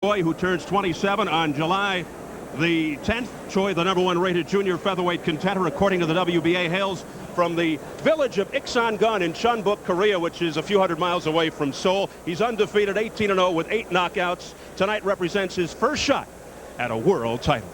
Choi, who turns 27 on July the 10th. Choi, the #1 rated junior featherweight contender, according to the WBA, hails from the village of Iksangun in Chunbuk, Korea, which is a few hundred miles away from Seoul. He's undefeated, 18-0 with 8 knockouts. Tonight represents his first shot at a world title.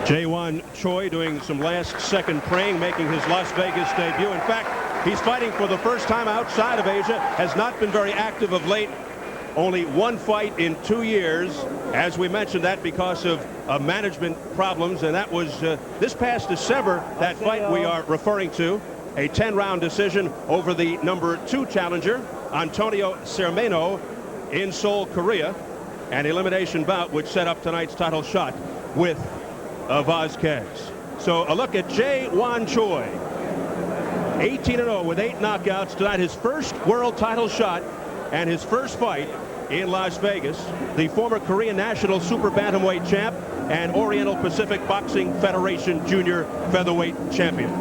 J1 Choi doing some last-second praying, making his Las Vegas debut. In fact, he's fighting for the first time outside of Asia, has not been very active of late. Only one fight in 2 years, as we mentioned, that because of management problems, and that was this past December, that fight we are referring to, a 10-round decision over the #2 challenger, Antonio Cermeno, in Seoul, Korea, an elimination bout which set up tonight's title shot with Vazquez. So a look at J1 Choi, 18-0 with 8 knockouts tonight, his first world title shot and his first fight in Las Vegas. The former Korean national super bantamweight champ and Oriental Pacific Boxing Federation junior featherweight champion.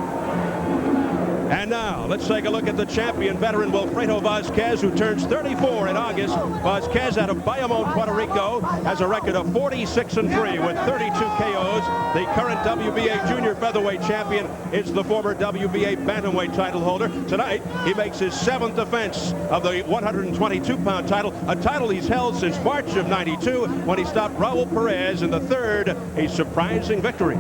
And now let's take a look at the champion, veteran Wilfredo Vazquez, who turns 34 in August. Vazquez out of Bayamon, Puerto Rico, has a record of 46-3 with 32 KOs. The current WBA junior featherweight champion is the former WBA bantamweight title holder. Tonight, he makes his 7th defense of the 122-pound title, a title he's held since March of '92 when he stopped Raul Perez in the 3rd, a surprising victory.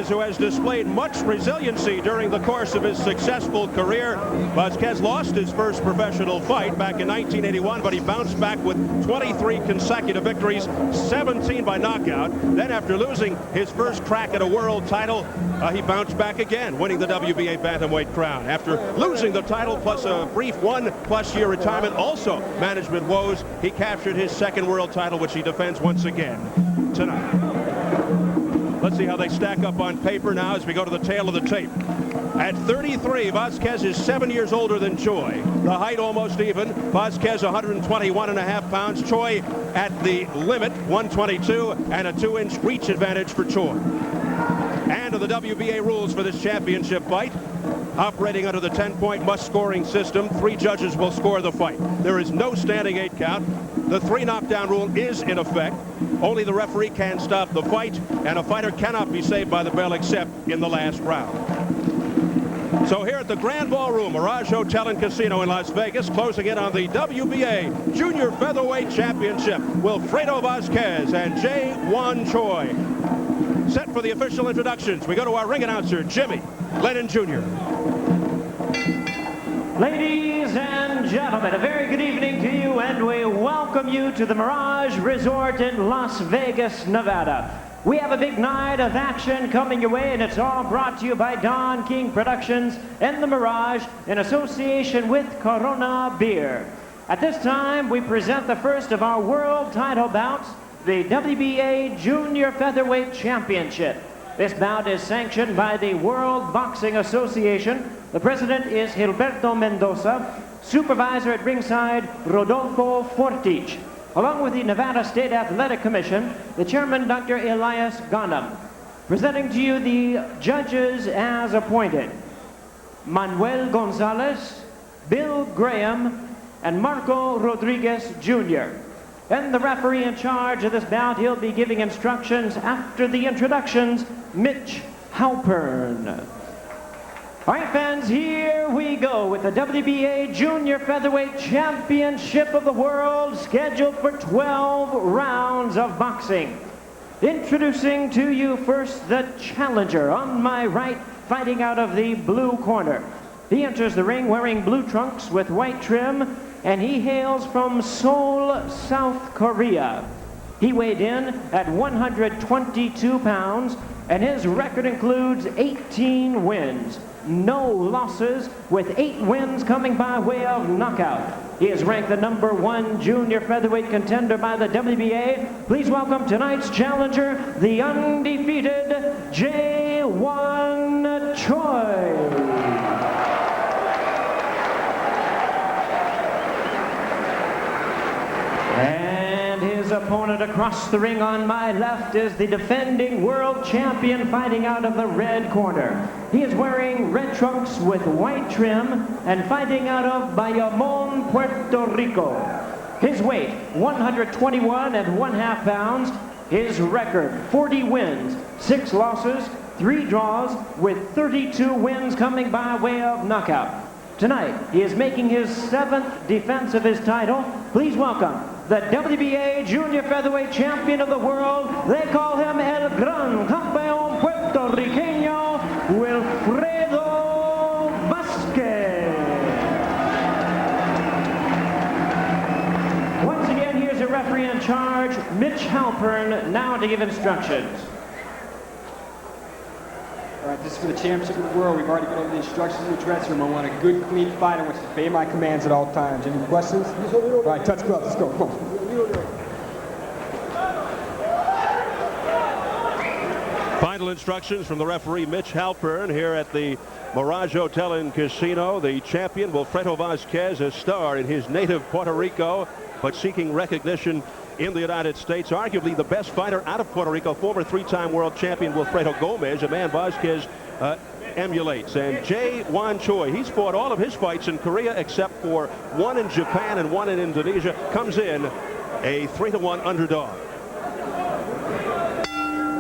Who has displayed much resiliency during the course of his successful career. Vasquez lost his first professional fight back in 1981, but he bounced back with 23 consecutive victories, 17 by knockout. Then after losing his first crack at a world title, he bounced back again, winning the WBA bantamweight crown. After losing the title plus a brief 1+ year retirement, also management woes, he captured his 2nd world title, which he defends once again tonight. Let's see how they stack up on paper now as we go to the tail of the tape. At 33, Vasquez is 7 years older than Choi. The height almost even. Vasquez 121.5 pounds. Choi at the limit, 122, and a 2-inch reach advantage for Choi. And to the WBA rules for this championship fight. Operating under the 10-point must-scoring system, 3 judges will score the fight. There is no standing 8 count. The 3 knockdown rule is in effect. Only the referee can stop the fight, and a fighter cannot be saved by the bell except in the last round. So here at the Grand Ballroom, Mirage Hotel and Casino in Las Vegas, closing in on the WBA Junior Featherweight Championship, Wilfredo Vazquez and J1 Choi. Set for the official introductions. We go to our ring announcer, Jimmy Lennon Jr. Ladies and gentlemen, a very good evening to you, and we welcome you to the Mirage Resort in Las Vegas, Nevada. We have a big night of action coming your way, and it's all brought to you by Don King Productions and the Mirage in association with Corona Beer. At this time, we present the first of our world title bouts, the WBA Junior Featherweight Championship. This bout is sanctioned by the World Boxing Association. The president is Gilberto Mendoza. Supervisor at ringside, Rodolfo Fortich. Along with the Nevada State Athletic Commission, the chairman, Dr. Elias Ghanem. Presenting to you the judges as appointed: Manuel Gonzalez, Bill Graham, and Marco Rodriguez Jr. And the referee in charge of this bout, he'll be giving instructions after the introductions, Mitch Halpern. All right, fans, here we go with the WBA Junior Featherweight Championship of the World, scheduled for 12 rounds of boxing. Introducing to you first the challenger on my right, fighting out of the blue corner. He enters the ring wearing blue trunks with white trim, and he hails from Seoul, South Korea. He weighed in at 122 pounds, and his record includes 18 wins. No losses, with 8 wins coming by way of knockout. He is ranked the #1 junior featherweight contender by the WBA. Please welcome tonight's challenger, the undefeated Jae-Won Choi. And his opponent across the ring on my left is the defending world champion, fighting out of the red corner. He is wearing red trunks with white trim and fighting out of Bayamon, Puerto Rico. His weight, 121½ pounds. His record, 40 wins, 6 losses, 3 draws, with 32 wins coming by way of knockout. Tonight, he is making his 7th defense of his title. Please welcome the WBA Junior Featherweight Champion of the World. They call him El Gran Campeón Puertorriqueño, Wilfredo Vazquez. Once again, here's a referee in charge, Mitch Halpern, now to give instructions. All right, this is for the championship of the world. We've already been over the instructions in the dressing room. I want a good, clean fighter who wants to obey my commands at all times. Any questions? All right, touch gloves. Let's go. Come on. Final instructions from the referee, Mitch Halpern, here at the Mirage Hotel and Casino. The champion, Wilfredo Vasquez, a star in his native Puerto Rico, but seeking recognition in the United States. Arguably the best fighter out of Puerto Rico, former 3-time world champion Wilfredo Gomez, a man Vazquez emulates. And Jae-Won Choi, he's fought all of his fights in Korea except for 1 in Japan and 1 in Indonesia, comes in a 3-1 underdog.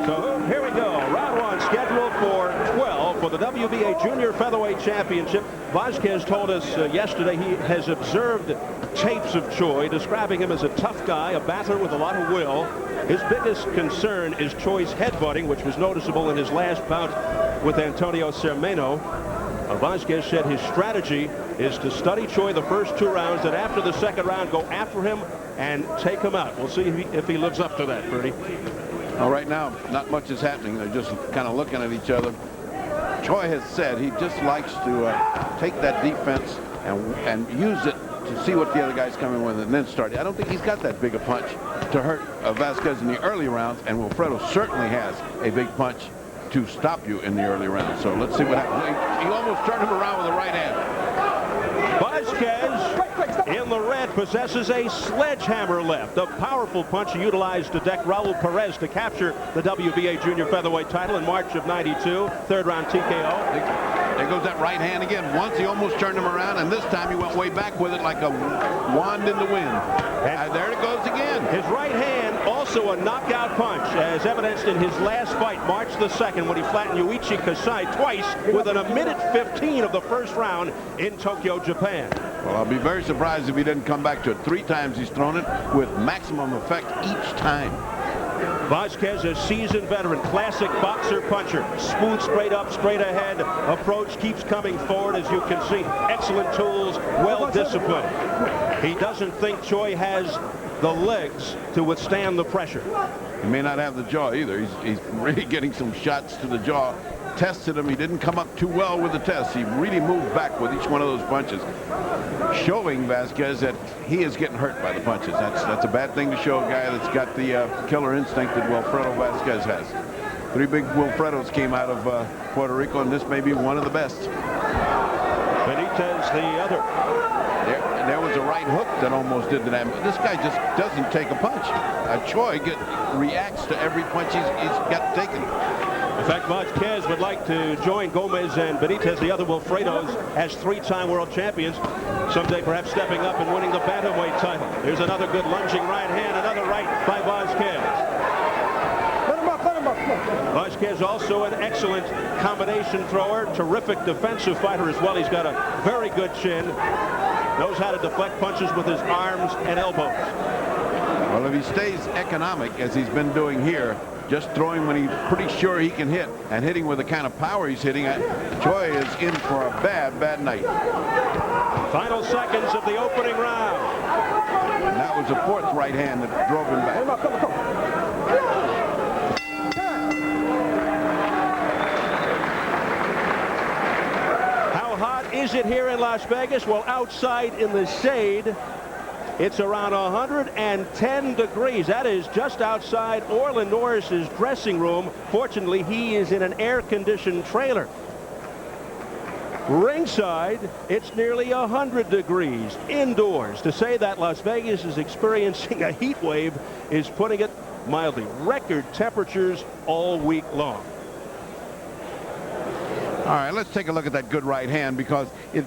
So here we go, round 1 scheduled for 12 for the WBA Junior Featherweight Championship. Vazquez told us yesterday he has observed tapes of Choi, describing him as a tough guy, a battler with a lot of will. His biggest concern is Choi's headbutting, which was noticeable in his last bout with Antonio Cermeno. Vazquez said his strategy is to study Choi the first 2 rounds, and after the second round, go after him and take him out. We'll see if he lives up to that, Bernie. Well, right now, not much is happening. They're just kind of looking at each other. Choi has said he just likes to take that defense and use it to see what the other guy's coming with and then start. I don't think he's got that big a punch to hurt Vazquez in the early rounds, and Wilfredo certainly has a big punch to stop you in the early rounds. So let's see what happens. He almost turned him around with the right hand. Vazquez in the red possesses a sledgehammer left, a powerful punch he utilized to deck Raul Perez to capture the WBA Junior Featherweight title in March of '92. 3rd round TKO. There goes that right hand again. Once he almost turned him around, and this time he went way back with it like a wand in the wind. And there it goes again. His right hand also a knockout punch, as evidenced in his last fight, March the 2nd, when he flattened Yuichi Kasai twice within a minute 15 of the first round in Tokyo, Japan. Well, I'll be very surprised if he didn't come back to it. 3 times he's thrown it with maximum effect each time. Vazquez, a seasoned veteran, classic boxer puncher, smooth, straight up, straight ahead approach, keeps coming forward, as you can see. Excellent tools, well disciplined. He doesn't think Choi has the legs to withstand the pressure. He may not have the jaw either. He's really getting some shots to the jaw. Tested him. He didn't come up too well with the test. He really moved back with each one of those punches, showing Vasquez that he is getting hurt by the punches. That's a bad thing to show a guy that's got the killer instinct that Wilfredo Vasquez has. 3 big Wilfredos came out of Puerto Rico, and this may be one of the best. Benitez the other. There was a right hook that almost did the damage. This guy just doesn't take a punch. Choi reacts to every punch he's got taken. In fact, Vazquez would like to join Gomez and Benitez, the other Wilfredos, as 3-time world champions. Someday perhaps stepping up and winning the bantamweight title. Here's another good lunging right hand, another right by Vazquez. Vasquez also an excellent combination thrower, terrific defensive fighter as well. He's got a very good chin, knows how to deflect punches with his arms and elbows. Well, if he stays economic as he's been doing here, just throwing when he's pretty sure he can hit and hitting with the kind of power he's hitting at, Choi is in for a bad night. Final seconds of the opening round. And that was the 4th right hand that drove him back. Is it here in Las Vegas? Well, outside in the shade, it's around 110 degrees. That is just outside Orlin Norris's dressing room. Fortunately, he is in an air-conditioned trailer. Ringside, it's nearly 100 degrees indoors. To say that Las Vegas is experiencing a heat wave is putting it mildly. Record temperatures all week long. All right, let's take a look at that good right hand, because it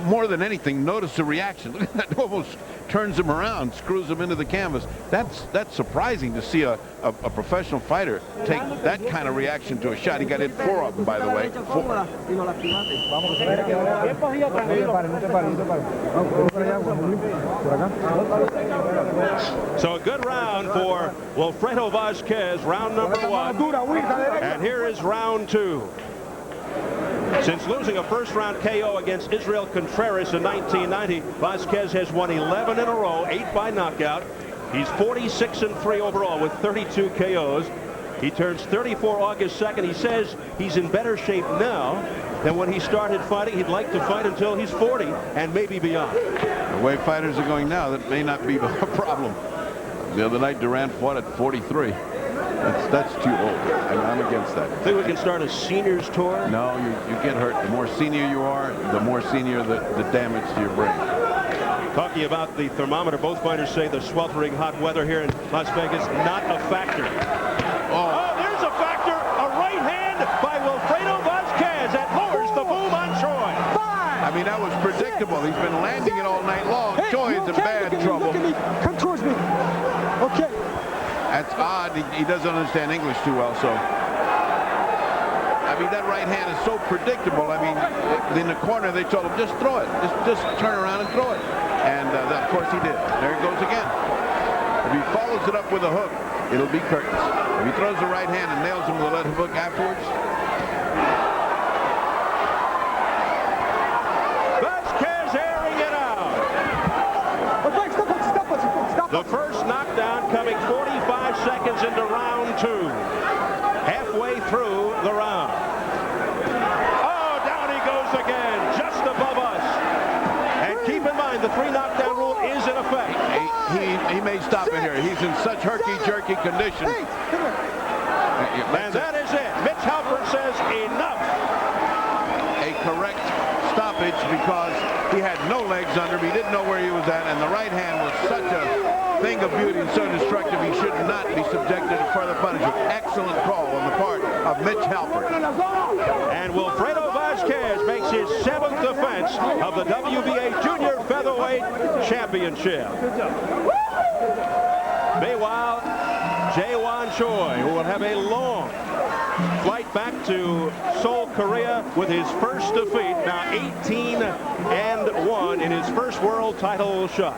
more than anything, notice the reaction. Look at that, almost turns him around, screws him into the canvas. That's surprising to see a professional fighter take that kind of reaction to a shot. He got hit 4 of them, by the way. 4. So a good round for Wilfredo Vazquez, round number 1. And here is round 2. Since losing a first-round KO against Israel Contreras in 1990, Vasquez has won 11 in a row, 8 by knockout. He's 46-3 overall with 32 KOs. He turns 34 August 2nd. He says he's in better shape now than when he started fighting. He'd like to fight until he's 40 and maybe beyond. The way fighters are going now, that may not be a problem. The other night, Durant fought at 43. That's too old. I'm against that. Think we can start a seniors tour? No, you get hurt. The more senior you are, the more senior the damage to your brain. Talking about the thermometer, both fighters say the sweltering hot weather here in Las Vegas not a factor. Oh, there's a factor. A right hand by Wilfredo Vazquez that lowers the boom on Choi. I mean, that was predictable. He's been landing it all night long. Choi is in bad trouble. Look at me. Come towards me. Okay. That's odd. He doesn't understand English too well, so. I mean, that right hand is so predictable. I mean, in the corner, they told him, just throw it. Just turn around and throw it. And, of course, he did. There he goes again. If he follows it up with a hook, it'll be curtains. If he throws the right hand and nails him with a left hook afterwards. Vasquez airing it out. The first knockdown coming 45 seconds into round 2. Halfway through the round. Oh, down he goes again, just above us. And keep in mind, the 3 knockdown rule is in effect. He may stop it here. He's in such herky-jerky condition. And that is it. Mitch Halpern says enough. A correct stoppage, because he had no legs under him. He didn't know where he was at, and the right hand was such a thing of beauty and so destructive. He should not be subjected to further punishment. Excellent call on the part of Mitch Halpern. And Wilfredo Vazquez makes his 7th defense of the WBA Junior Featherweight Championship. Meanwhile, Jae-Won Choi, who will have a long flight back to Seoul, Korea, with his first defeat, now 18-1 in his first world title shot.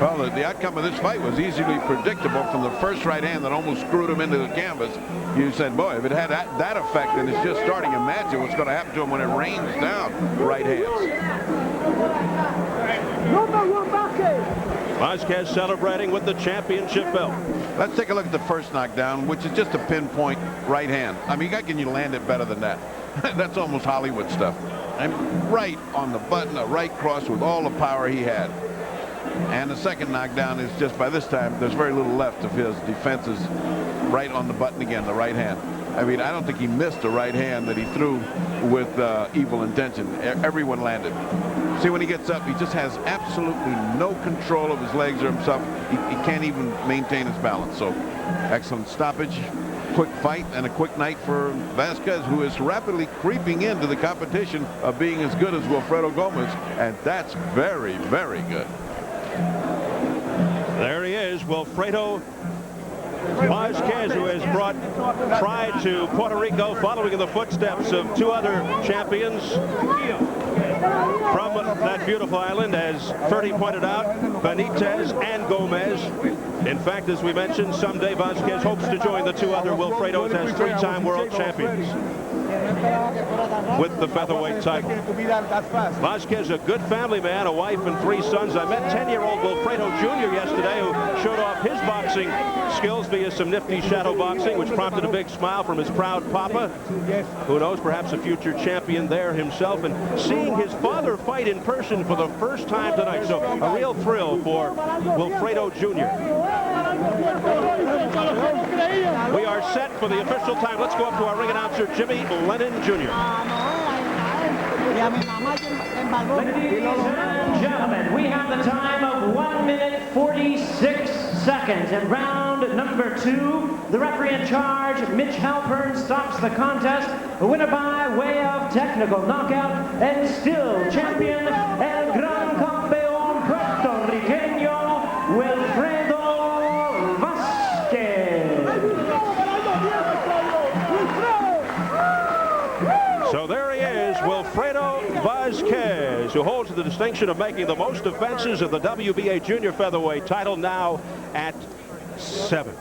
Well, the outcome of this fight was easily predictable from the first right hand that almost screwed him into the canvas. You said, boy, if it had that effect and it's just starting, imagine what's going to happen to him when it rains down right hands. Number 1 Vasquez. Vasquez celebrating with the championship belt. Let's take a look at the first knockdown, which is just a pinpoint right hand. I mean, how can you land it better than that? That's almost Hollywood stuff. And right on the button, a right cross with all the power he had. And the second knockdown is just, by this time, there's very little left of his defenses. Right on the button again, the right hand. I mean, I don't think he missed the right hand that he threw with evil intention. Everyone landed. See, when he gets up, he just has absolutely no control of his legs or himself. He can't even maintain his balance. So, excellent stoppage, quick fight, and a quick night for Vasquez, who is rapidly creeping into the competition of being as good as Wilfredo Gomez, and that's very, very good. There he is, Wilfredo Vazquez, who has brought pride to Puerto Rico, following in the footsteps of two other champions from that beautiful island, as Ferdy pointed out, Benitez and Gomez. In fact, as we mentioned, someday Vasquez hopes to join the two other Wilfredos as three-time world champions with the featherweight title. Vasquez, a good family man, a wife and 3 sons. I met 10-year-old Wilfredo Jr. yesterday, who showed off his boxing skills via some nifty shadow boxing, which prompted a big smile from his proud papa. Who knows, perhaps a future champion there himself. And seeing his father fight in person for the first time tonight. So a real thrill for Wilfredo Jr. We are set for the official time. Let's go up to our ring announcer, Jimmy Lennon Jr. Ladies and gentlemen, we have the time of 1 minute 46 seconds. In round number 2, the referee in charge, Mitch Halpern, stops the contest. A winner by way of technical knockout, and still champion, el gran campeón puertorriqueño, Wilfredo Vazquez. So there he is, Wilfredo Vazquez, who holds the distinction of making the most defenses of the WBA junior featherweight title, now at 7.